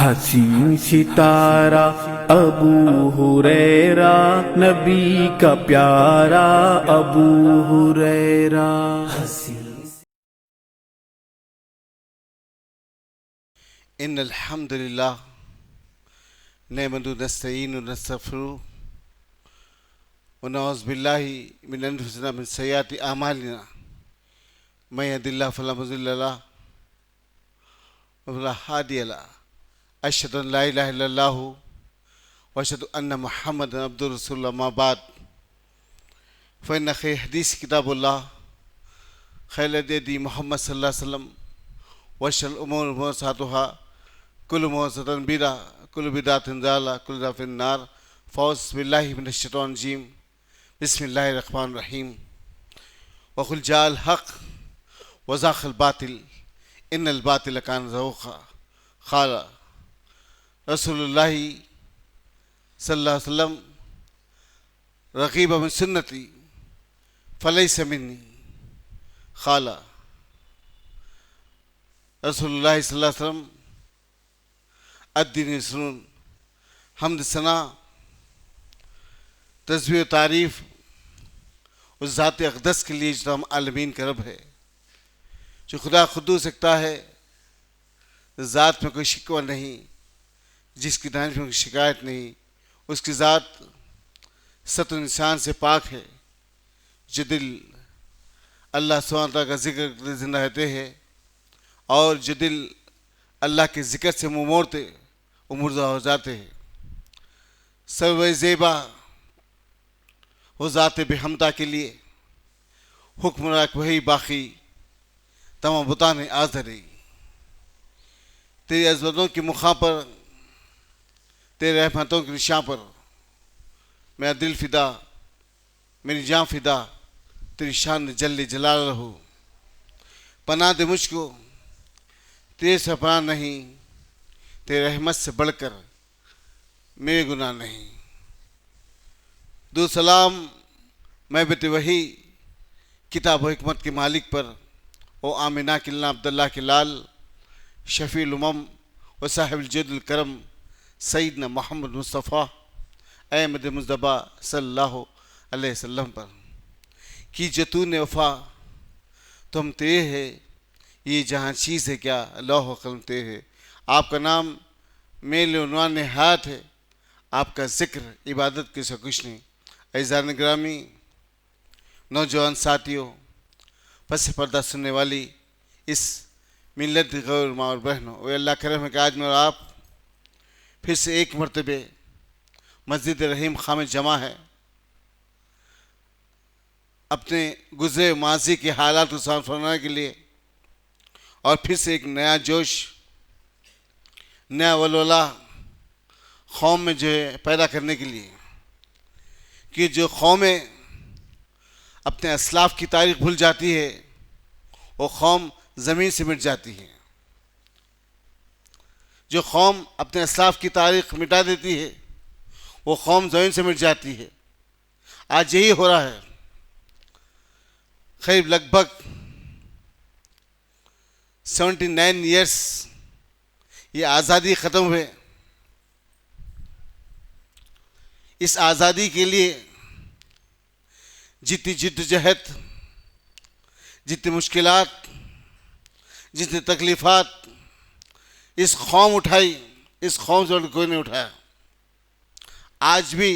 हसीन सितारा अबू हुरैरा, नबी का प्यारा अबू हुरैरा। इन्नल हम्दुलिल्लाह नहमदुहु व नस्तईनुहु व नस्तगफिरुहु व नऊज़ु बिल्लाहि मिन अनफुसिना मिन सय्यिआति अमालिना मैं यहदिल्लाहु फला मुज़िल्ल लहु व फला हादिय लहु अशहदु अन ला इलाहा इल्लल्लाहु व अशहदु अन्न मुहम्मदन अब्दुहु व रसूलुहु अम्मा बाद फ़इन्न खैर हदीस किताबुल्लाह खैरुल हदी मुहम्मद सल्लल्लाहु अलैहि वसल्लम व शर्रुल उमूरि मुहदसातुहा कुल्लु मुहदसतिन बिदअह कुल्लु बिदअतिन ज़लाला कुल्लु ज़लालतिन फिन्नार। फ़ौज़ बिल्लाहि मिनश शैतानिर रजीम बिस्मिल्लाहिर रहमानिर रहीम। व क़ुल जाअल हक़ व ज़हक़ल बातिल इन्नल बातिल कान ज़हूक़ा। क़ाल रसूलुल्लाहि सल्लल्लाहु अलैहि वसल्लम रग़ीब मिन सुन्नती फ़लैसा मिन्नी। क़ाल रसूलुल्लाहि सल्लल्लाहु अलैहि वसल्लम अद्दीन युस्रुन। हम्द सना तस्बीह तारीफ़ उस ज़ात अक़दस के लिए जो तमाम आलमीन का रब है, जो खुदा खुदूस सकता है, ज़ात में कोई शिकवा नहीं, जिसकी दानिश में कोई शिकायत नहीं, उसकी ज़ात सत्र इंसान से पाक है, जो दिल अल्लाह सुब्हानहू व तआला का ज़िक्र करते ज़िंदा रहते हैं और जो दिल अल्लाह के ज़िक्र से मुँह मोड़ते वो मुर्दा हो जाते हैं। सर्व ज़ेबा वो ज़ात बेहमदा के लिए हुक्म राख वही बाकी तमाम बुताने आज़री। तेरी अज़मतों की मुखा पर, तेरे रहमतों की निशान पर मेरा दिल फ़िदा, मेरी जान फ़िदा, तेरी शान जल्ले जलाल रहो। पनाह दे मुझको, तेरे से पनाह नहीं, तेरे रहमत से बढ़कर मेरे गुनाह नहीं। दो सलाम मैं बेटे वही किताब व हिकमत के मालिक पर, ओ आमिना किल्ला अब्दुल्लाह के लाल शफ़ीउल उमम व साहिबुल जुद्दुल करम सैयदना मोहम्मद मुस्तफ़ा अहमद मुज़्तबा सल्लल्लाहु अलैहि वसल्लम पर कि जो तूने वफ़ा तो हम तेरे है, ये जहाँ चीज़ है क्या लौह कलम तेरे है। आपका नाम मेरे उन्वान हयात है, आपका ज़िक्र इबादत के से कुछ नहीं। ऐज़ान ग्रामी नौजवान साथियों, पस पर्दा सुनने वाली इस मिल्लत गौर माँ और बहनों, वे अल्लाह करम है कि आज मैं और आप फिर से एक मरतबे मस्जिद रहीम खां में जमा है, अपने गुज़रे माजी के हालात को साफ करने के लिए और फिर से एक नया जोश, नया वलवला कौम में जो है पैदा करने के लिए कि जो कौमें अपने असलाफ की तारीख़ भूल जाती है वो कौम ज़मीन से मिट जाती है। जो कौम अपने असलाफ की तारीख़ मिटा देती है वो कौम ज़मीन से मिट जाती है। आज यही हो रहा है। करीब लगभग 79 ईयर्स ये आज़ादी ख़त्म हुए। इस आज़ादी के लिए जितनी जिद्दोजहद, जितनी मुश्किलात, जितनी तकलीफ़ात इस कौम उठाई, इस कौम से कोई नहीं उठाया। आज भी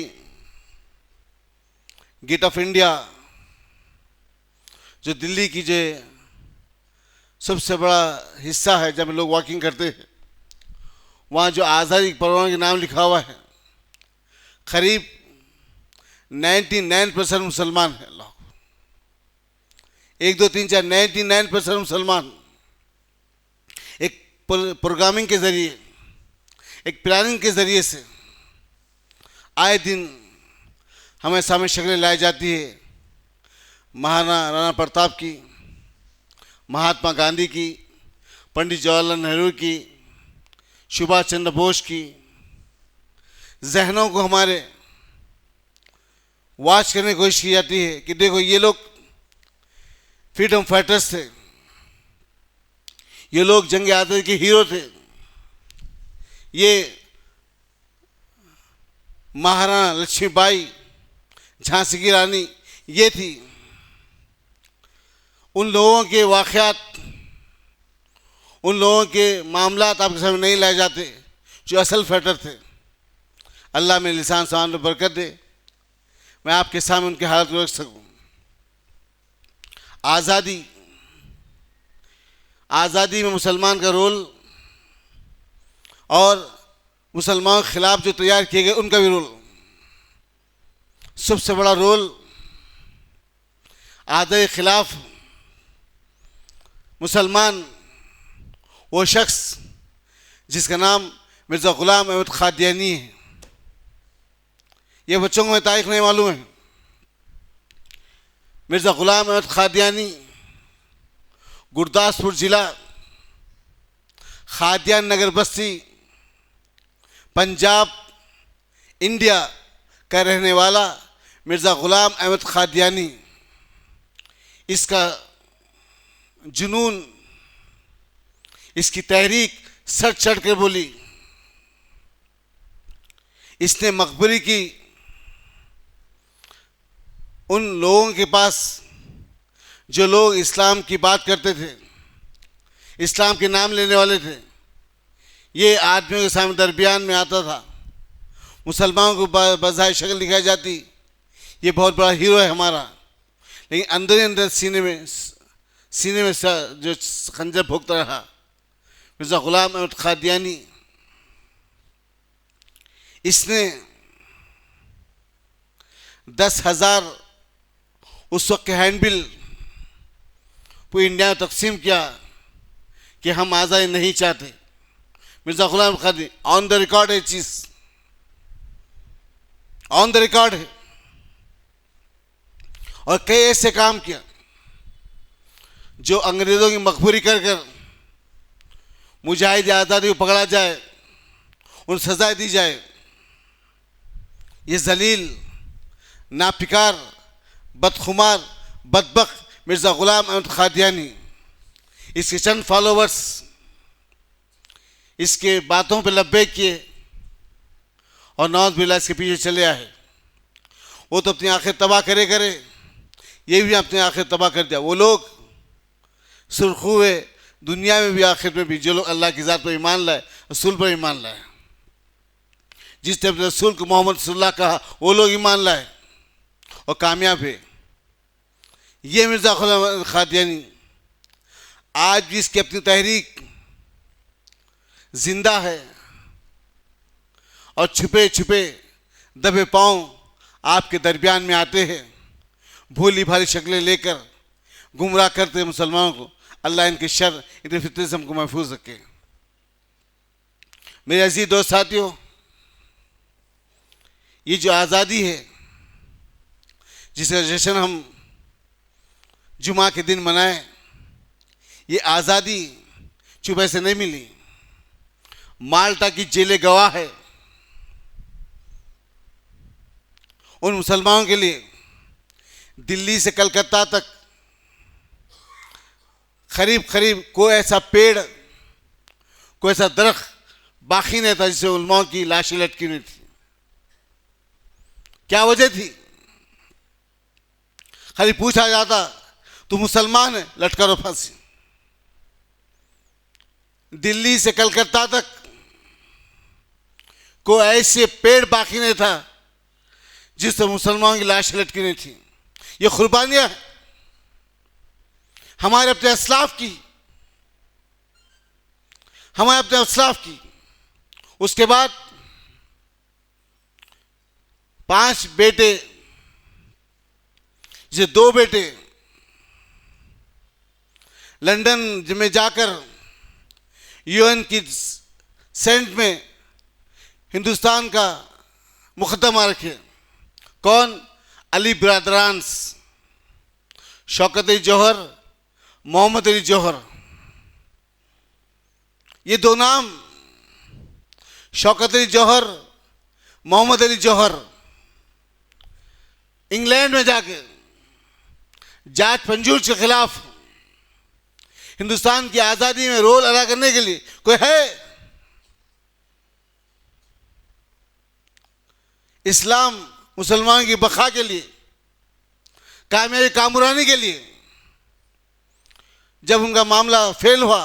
गेट ऑफ इंडिया जो दिल्ली की जो सबसे बड़ा हिस्सा है, जब लोग वॉकिंग करते हैं, वहाँ जो आज़ादी परवाना के नाम लिखा हुआ है, करीब 99% मुसलमान हैं। लोग 1 2 3 4 99% मुसलमान एक प्रोग्रामिंग के ज़रिए, एक प्लानिंग के ज़रिए से आए दिन हमें सामने शक्लें लाई जाती है। महाराणा राणा प्रताप की, महात्मा गांधी की, पंडित जवाहरलाल नेहरू की, सुभाष चंद्र बोस की। जहनों को हमारे वॉच करने की कोशिश की जाती है कि देखो ये लोग फ्रीडम फाइटर्स थे, ये लोग जंग आज़ादी के हीरो थे, ये महाराणा लक्ष्मीबाई, झांसी की रानी, ये थी। उन लोगों के वाक़यात, उन लोगों के मामलात आपके सामने नहीं लाए जाते जो असल फाइटर थे। अल्लाह में लिसान ज़बान में बरकत दे, मैं आपके सामने उनकी हालत को रख सकूं। आज़ादी, आज़ादी में मुसलमान का रोल और मुसलमानों के खिलाफ जो तैयार किए गए उनका भी रोल, सबसे बड़ा रोल आज़ादी के खिलाफ मुसलमान वो शख्स जिसका नाम मिर्ज़ा ग़ुलाम अहमद क़ादियानी है। ये बच्चों को तारीख नहीं मालूम है। मिर्ज़ा ग़ुलाम अहमद क़ादियानी गुरदासपुर जिला, क़ादियान नगर बस्ती, पंजाब, इंडिया का रहने वाला मिर्ज़ा ग़ुलाम अहमद क़ादियानी, इसका जुनून, इसकी तहरीक सर चढ़ कर बोली। इसने मकबरी की उन लोगों के पास जो लोग इस्लाम की बात करते थे, इस्लाम के नाम लेने वाले थे, ये आदमियों के सामने दरमियान में आता था। मुसलमानों को बज़ाहिर शक्ल दिखाई जाती, ये बहुत बड़ा हीरो है हमारा, लेकिन अंदर ही अंदर सीने में जो खंजर भोगता रहा मिर्ज़ा ग़ुलाम अहमद क़ादियानी। इसने 10,000 उस वक्त के हैंडबिल पूरी इंडिया में तकसीम किया कि हम आज़ादी नहीं चाहते। Mirza Ghulam Qadiani on the record है, चीज़ ऑन द रिकॉर्ड है। और कई ऐसे काम किया जो अंग्रेज़ों की मकबूरी कर कर मुजाहिद आज़ादी को पकड़ा जाए, उन सज़ाएँ दी जाए। ये जलील, नापिकार, बदखुमार, बदबख्त मिर्ज़ा ग़ुलाम अहमद क़ादियानी, इसके चंद फॉलोवर्स इसके बातों पे लब्बैक किए और नौज़ बिल्लाह इसके पीछे चले आए। वो तो अपनी आखिर तबाह करे, ये भी अपनी आखिर तबाह कर दिया। वो लोग सुर्खू हुए दुनिया में भी, आखिर में भी, जो लोग अल्लाह की ज़ात पर ईमान लाए, रसूल पर ईमान लाए। जिसने अपने रसूल को मोहम्मद सल्लल्लाहु अलैहि वसल्लम कहा, वो लोग ईमान लाए और कामयाब हुए। ये मिर्ज़ा ग़ुलाम अहमद क़ादियानी आज भी इसकी अपनी तहरीक जिंदा है और छुपे छुपे दबे पांव आपके दरमियान में आते हैं, भोली भाली शक्लें लेकर गुमराह करते मुसलमानों को। अल्लाह इनके शर, इनके फितने से हमको महफूज रखे। मेरे अजीज दोस्त साथियों, ये जो आज़ादी है जिसका जश्न हम जुमा के दिन मनाएं, ये आज़ादी चुप से नहीं मिली। माल्टा की जेलें गवाह है उन मुसलमानों के लिए। दिल्ली से कलकत्ता तक करीब करीब कोई ऐसा पेड़, कोई ऐसा दरख्त बाकी नहीं था जिससे उलमाओं की लाशें लटकी हुई थी। क्या वजह थी? खाली पूछा जाता तू मुसलमान है, लटका रो फांसी। दिल्ली से कलकत्ता तक कोई ऐसे पेड़ बाकी नहीं था जिससे मुसलमानों की लाशें लटकी नहीं थी। ये कुर्बानियां हमारे अपने अस्लाफ की, हमारे अपने अस्लाफ की। उसके बाद 5 बेटे, ये 2 बेटे लंदन में जाकर यूएन की सेंट में हिंदुस्तान का मुकदमा रखे। कौन? अली ब्रदरांस, शौकत अली जौहर, मोहम्मद अली जौहर। ये 2 नाम, शौकत अली जौहर, मोहम्मद अली जौहर, इंग्लैंड में जाके जाट पंजूर के खिलाफ हिंदुस्तान की आज़ादी में रोल अदा करने के लिए कोई है? इस्लाम मुसलमान की बका के लिए, कामयाबी कामरानी के लिए जब उनका मामला फेल हुआ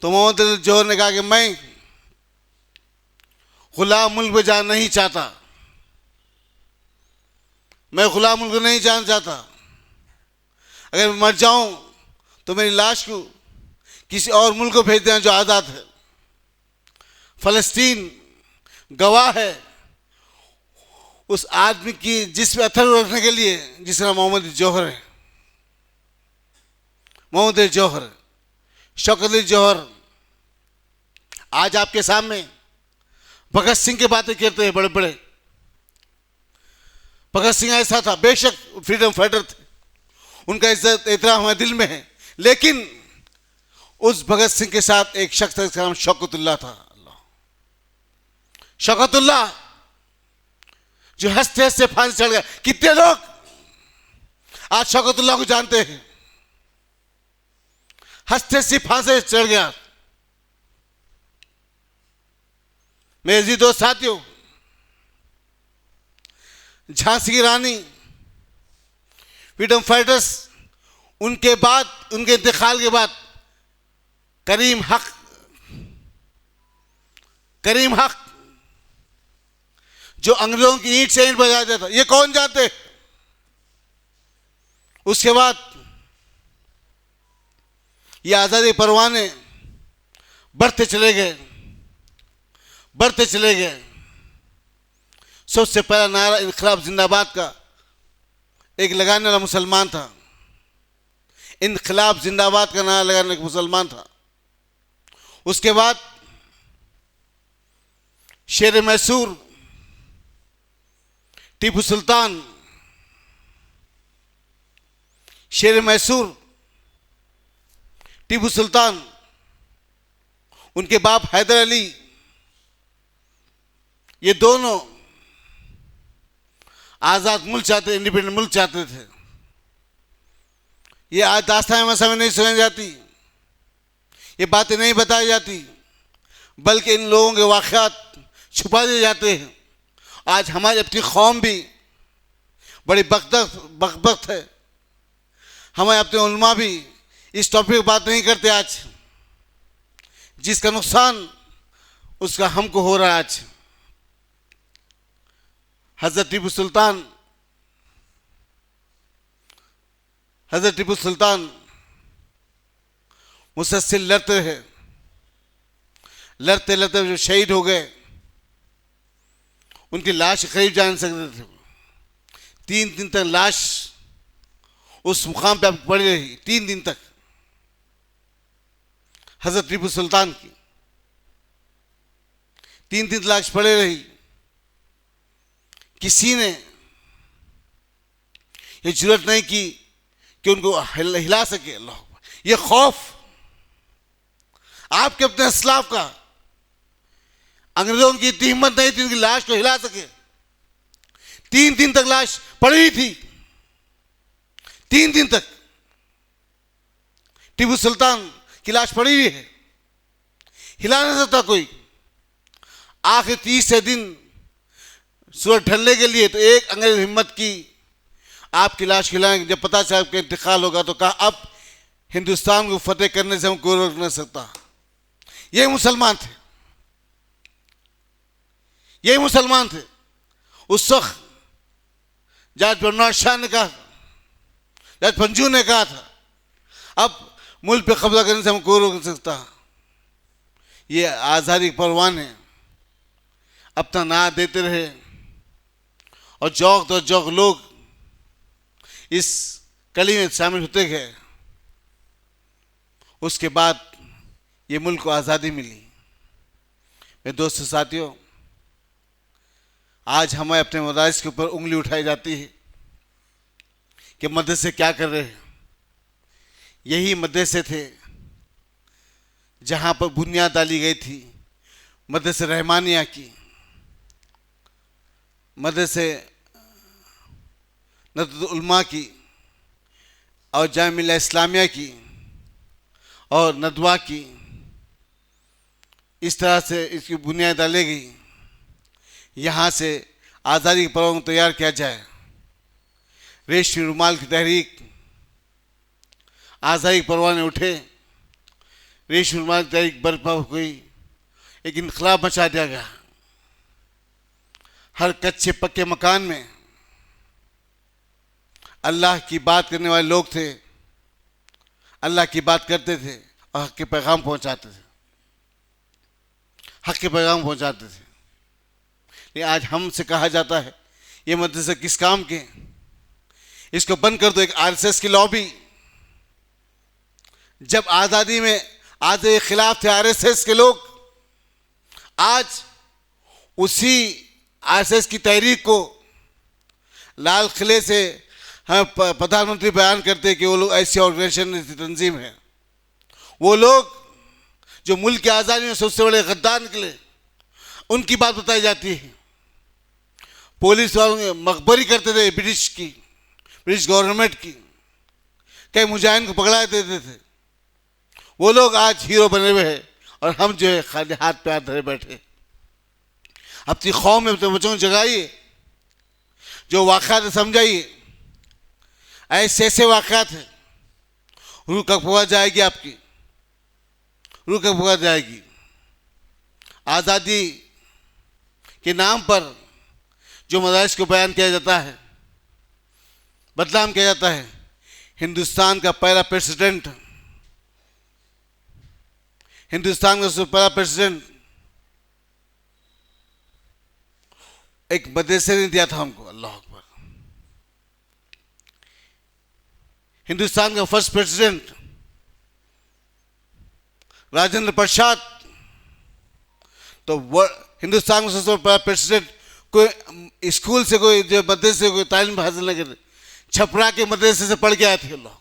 तो मोहम्मद अली जौहर ने कहा कि मैं खुला मुल्क में जाना नहीं चाहता, मैं खुला मुल्क नहीं जाना चाहता। अगर मैं मर जाऊं तो मेरी लाश को किसी और मुल्क को भेज देना जो आज़ाद है। फ़लस्तीन गवाह है उस आदमी की जिसमें अथर रखने के लिए जिसका नाम मोहम्मद अली जौहर है। मोहम्मद अली जौहर, शौकत अली जौहर आज आपके सामने भगत सिंह की बातें करते हैं बड़े बड़े। भगत सिंह ऐसा था, बेशक फ्रीडम फाइटर थे, उनका इज्जत एहतराम हमारे दिल में है, लेकिन उस भगत सिंह के साथ एक शख्स था जिसका नाम शौकतुल्लाह था। शौकतुल्लाह जो हंसते हंसते फांसी चढ़ गया। कितने लोग आज शौकतुल्लाह को जानते हैं? हंसते हंसते फांसी चढ़ गया। मेरे जी दोस्त साथियों, झांसी की रानी, फ्रीडम फाइटर्स, उनके बाद, उनके इंतकाल के बाद करीम हक जो अंग्रेजों की ईंट से ईंट बजा देता, ये कौन जानते? उसके बाद ये आज़ादी परवाने बढ़ते चले गए। सबसे पहला नारा इनकलाब जिंदाबाद का एक लगाने वाला मुसलमान था। इनकलाब जिंदाबाद का नारा लगाने वाला मुसलमान था। उसके बाद शेर मैसूर टीपू सुल्तान, शेर मैसूर टीपू सुल्तान, उनके बाप हैदर अली, ये दोनों आज़ाद मुल्क चाहते, इंडिपेंडेंट मुल्क चाहते थे। ये आज दास्तान में समय नहीं सुनाई जाती, ये बातें नहीं बताई जाती, बल्कि इन लोगों के वाक़यात छुपा दिए जाते हैं। आज हमारी अपनी कौम भी बड़ी बकबक है। हमारे अपने उलमा भी इस टॉपिक पर बात नहीं करते आज, जिसका नुकसान उसका हमको हो रहा है। आज हज़रत टीपू सुल्तान मुसलसल लड़ते जो शहीद हो गए, उनकी लाश करीब जा नहीं सकते थे। 3 दिन तक लाश उस मुकाम पे पड़ी रही। 3 दिन तक हज़रत टीपू सुल्तान की 3 दिन लाश पड़े रही। किसी ने ये जरूरत नहीं की कि उनको हिला सके। अल्लाह, ये खौफ आपके अपने असलाफ का, अंग्रेजों की इतनी हिम्मत नहीं थी उनकी लाश को हिला सके। 3 दिन तक लाश पड़ी थी। 3 दिन तक टीपू सुल्तान की लाश पड़ी हुई है, हिला नहीं सकता कोई। आखिर 30 दिन सूरज ढलने के लिए तो एक अंग्रेज हिम्मत की आपकी लाश खिलाएंगे। जब पता चला आपका इंतकाल होगा तो कहा अब हिंदुस्तान को फतेह करने से हम कोई रोक नहीं सकता। ये मुसलमान थे उस वक्त। जज बरनार्ड शाह ने कहा, जज पंजू ने कहा था अब मुल्क पे कब्जा करने से हम कोई रोक नहीं सकता। ये आज़ादी के परवाने अपना नारा देते रहे और जौक लोग इस कली में शामिल होते गए। उसके बाद ये मुल्क को आज़ादी मिली। मेरे दोस्तों साथियों, आज हमें अपने मदारिस के ऊपर उंगली उठाई जाती है कि मदरसे क्या कर रहे हैं। यही मदरसे थे जहाँ पर बुनियाद डाली गई थी मदरसे रहमानिया की, मदरसे नदवतुल उलमा की और जामिया इस्लामिया की और नदवा की। इस तरह से इसकी बुनियाद डाली गई। यहाँ से आज़ादी के पर्व को तैयार किया जाए। रेशमी रुमाल की तहरीक, आज़ादी के परवाने उठे, रेशमी रुमाल की तहरीक बर्पा हुई, एक इनकलाब मचा दिया गया। हर कच्चे पक्के मकान में अल्लाह की बात करने वाले लोग थे, अल्लाह की बात करते थे और हक के पैगाम पहुंचाते थे, हक के पैगाम पहुंचाते थे। लेकिन आज हमसे कहा जाता है ये मदरसे किस काम के, इसको बंद कर दो। एक आरएसएस की लॉबी, जब आज़ादी में आज़ादी के खिलाफ थे आरएसएस के लोग, आज उसी आरएसएस की तहरीक को लाल किले से हम प्रधानमंत्री बयान करते कि वो लोग ऐसी ऑर्गेनाइजेशन तंजीम है। वो लोग जो मुल्क की आज़ादी में सबसे बड़े गद्दार निकले, उनकी बात बताई जाती है। पुलिस वालों मकबरी करते थे ब्रिटिश गवर्नमेंट की, कई मुजाहिदीन को पकड़ा देते थे। वो लोग आज हीरो बने हुए हैं और हम जो है खाली हाथ पे हाथ धरे बैठे। अपनी कौम में अपने बच्चों को जगाइए, जो वाक़यात समझाइए। ऐसे ऐसे वाक़यात हैं, रूह कपवा जाएगी आपकी, रूह कपवा जाएगी। आज़ादी के नाम पर जो मदारिस को बयान किया जाता है, बदनाम किया जाता है। हिंदुस्तान का पहला प्रेसिडेंट एक मदरसे ने दिया था हमको। अल्लाह अकबर। हिंदुस्तान का फर्स्ट प्रेसिडेंट राजेंद्र प्रसाद, तो हिंदुस्तान का सबसे बड़ा प्रेसिडेंट कोई स्कूल से, कोई जो मदरसे से कोई तालीम हासिल न करे, छपरा के मदरसे से पढ़ के आए थे। अल्लाह,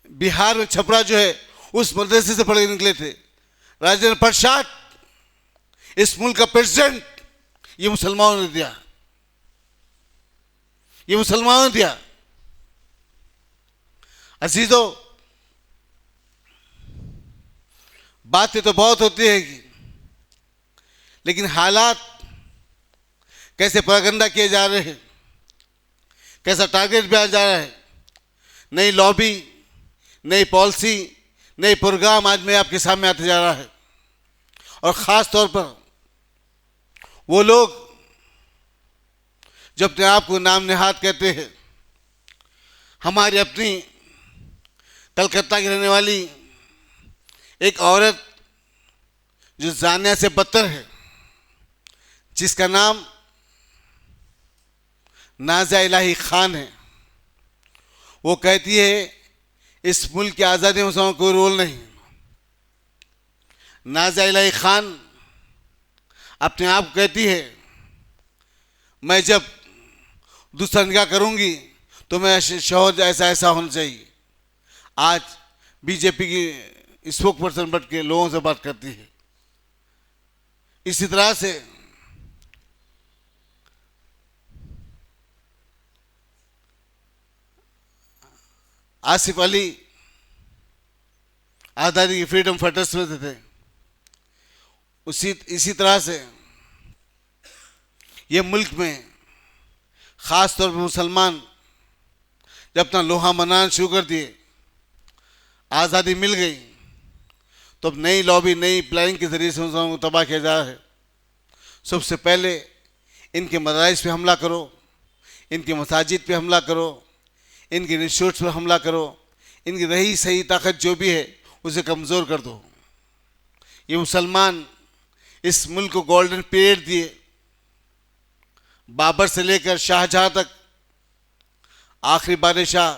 बिहार में छपरा जो है उस मदरसे से पढ़ के निकले थे। राजेंद्र प्रसाद इस मुल्क का प्रेसिडेंट, ये मुसलमानों ने दिया, ये मुसलमानों ने दिया। अजीजों, बातें तो बहुत होती है, लेकिन हालात कैसे प्रोपेगेंडा किए जा रहे हैं, कैसा टारगेट दिया जा रहा है। नई लॉबी, नई पॉलिसी, नई प्रोग्राम आज मैं आपके सामने आते जा रहा है। और ख़ास तौर पर वो लोग जो अपने आप को नाम नेहाद कहते हैं। हमारी अपनी कलकत्ता की रहने वाली एक औरत जो जानिया से बदतर है, जिसका नाम नाज़िया इलाही खान है, वो कहती है इस मुल्क की आज़ादी में मुसलमानों का कोई रोल नहीं। नाज़िया इलाही खान अपने आप को कहती है मैं जब दूसरा निकाह करूंगी तो मैं शौहर ऐसा होना चाहिए। आज बीजेपी की स्पोक पर्सन बन के लोगों से बात करती है। इसी तरह से आसिफ अली आज़ादी की फ्रीडम फाइटर्स में थे। इसी तरह से ये मुल्क में ख़ास तौर पर मुसलमान जब अपना लोहा मनाना शुरू कर दिए, आज़ादी मिल गई, तो अब नई लॉबी, नई प्लानिंग के ज़रिए से मुसलमानों को तबाह किया जा रहा है। सबसे पहले इनके मदारिस पे हमला करो, इनके मसाजिद पे हमला करो, इनके इंस्टीट्यूट्स पर हमला करो, इनकी रही सही ताकत जो भी है उसे कमज़ोर कर दो। ये मुसलमान इस मुल्क को गोल्डन पीरियड दिए, बाबर से लेकर शाहजहां तक, आखिरी बादशाह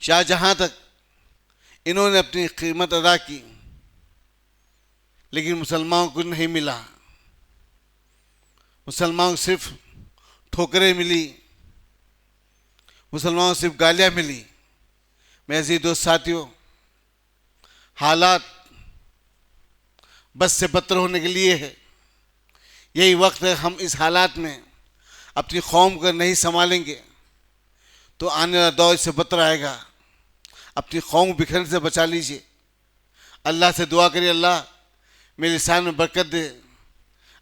शाहजहां तक इन्होंने अपनी कीमत अदा की, लेकिन मुसलमानों को नहीं मिला। मुसलमानों को सिर्फ ठोकरें मिली, मुसलमानों को सिर्फ गालियाँ मिली। मेरे अज़ीज़ दोस्त साथियों, हालात बस से बदतर होने के लिए है। यही वक्त है, हम इस हालात में अपनी कौम को नहीं संभालेंगे तो आने वाला दौर इससे बदतर आएगा। अपनी कौम बिखरने से बचा लीजिए। अल्लाह से दुआ करिए, अल्लाह मेरे लिसान में बरकत दे,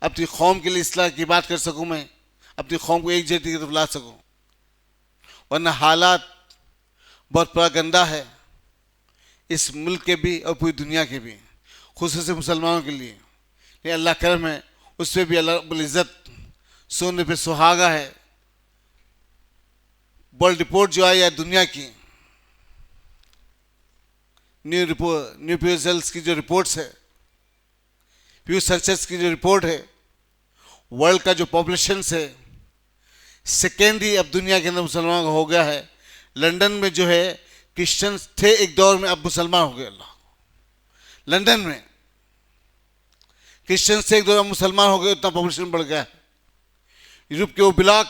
अपनी कौम के लिए इस्लाह की बात कर सकूं, मैं अपनी कौम को एक जहती की तरफ ला सकूं। वरना हालात बहुत बड़ा गंदा है इस मुल्क के भी और पूरी दुनिया के भी, खुसूस मुसलमानों के लिए। लेकिन अल्लाह करम है, उस पर भी अल्लाह रब्बुल इज़्ज़त सोने पे सुहागा है। वर्ल्ड रिपोर्ट जो आई है दुनिया की, न्यू रिजल्ट्स की जो रिपोर्ट्स है, प्यू सर्चेस की जो रिपोर्ट है, वर्ल्ड का जो पॉपुलेशन है सेकेंडरी अब दुनिया के अंदर मुसलमानों का हो गया है। लंदन में जो है क्रिश्चियन थे एक दौर में, अब मुसलमान हो गए। अल्लाह, लंदन में क्रिश्चियन से एक दौर में मुसलमान हो गए, उतना पॉपुलेशन बढ़ गया है। यूरोप के वो ब्लॉक,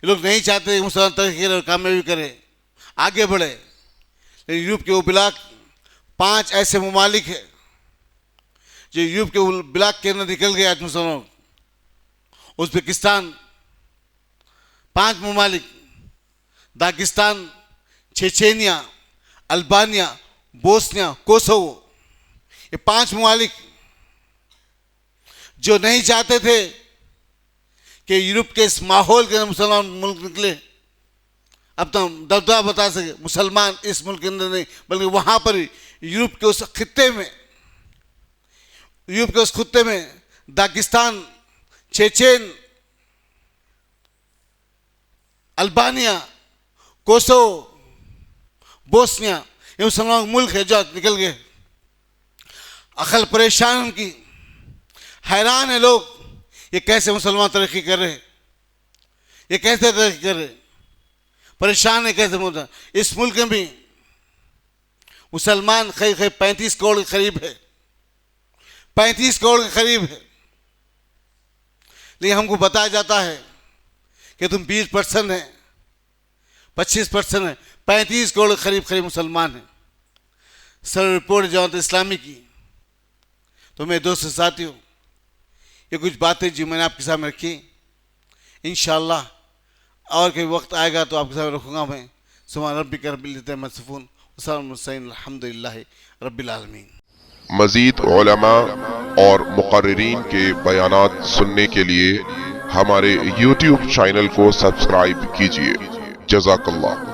ये लोग नहीं चाहते कि मुसलमान तरक्की करे और कामयाबी करे, आगे बढ़े। लेकिन यूरोप के वो ब्लॉक 5 ऐसे ममालिक है जो यूरोप के ब्लॉक के अंदर निकल गए आज मुसलमान। उज़्बेकिस्तान 5 ममालिक, Dagestan, Chechnya, Albania, Bosnia, Kosovo, ये 5 ममालिक जो नहीं चाहते थे कि यूरोप के इस माहौल के अंदर मुसलमान मुल्क निकले। अब तो हम दबदबा बता सके, मुसलमान इस मुल्क के अंदर नहीं बल्कि वहां पर यूरोप के उस खित्ते में, यूरोप के उस खित्ते में Dagestan, Chechen, Albania, Kosovo, Bosnia, ये मुसलमान मुल्क है जो निकल गए। अकल परेशान उनकी, हैरान है लोग, ये कैसे मुसलमान तरक्की कर रहे, ये कैसे तरक्की कर रहे, परेशान है कैसे मुसलमान। इस मुल्क में भी मुसलमान करीब 35 करोड़ के करीब है, 35 करोड़ के करीब है। लेकिन हमको बताया जाता है कि तुम 20% है, 25% है, 35 करोड़ के करीब मुसलमान हैं। सर रिपोर्ट जमात इस्लामी की। तो मेरे दोस्त साथियों, ये कुछ बातें जो मैंने आपके सामने रखी, इंशाअल्लाह और कोई वक्त आएगा तो आपके सामने रखूँगा मैं। सुभान रब्बिका रब्बिल इज़्ज़ति अम्मा यसिफ़ून व सलामुन अलल मुरसलीन अल्हम्दुलिल्लाहि रब्बिल आलमीन। मज़ीद उलमा और मुक़र्रिरीन के बयानात सुनने के लिए हमारे YouTube चैनल को सब्सक्राइब कीजिए। जज़ाकल्लाह।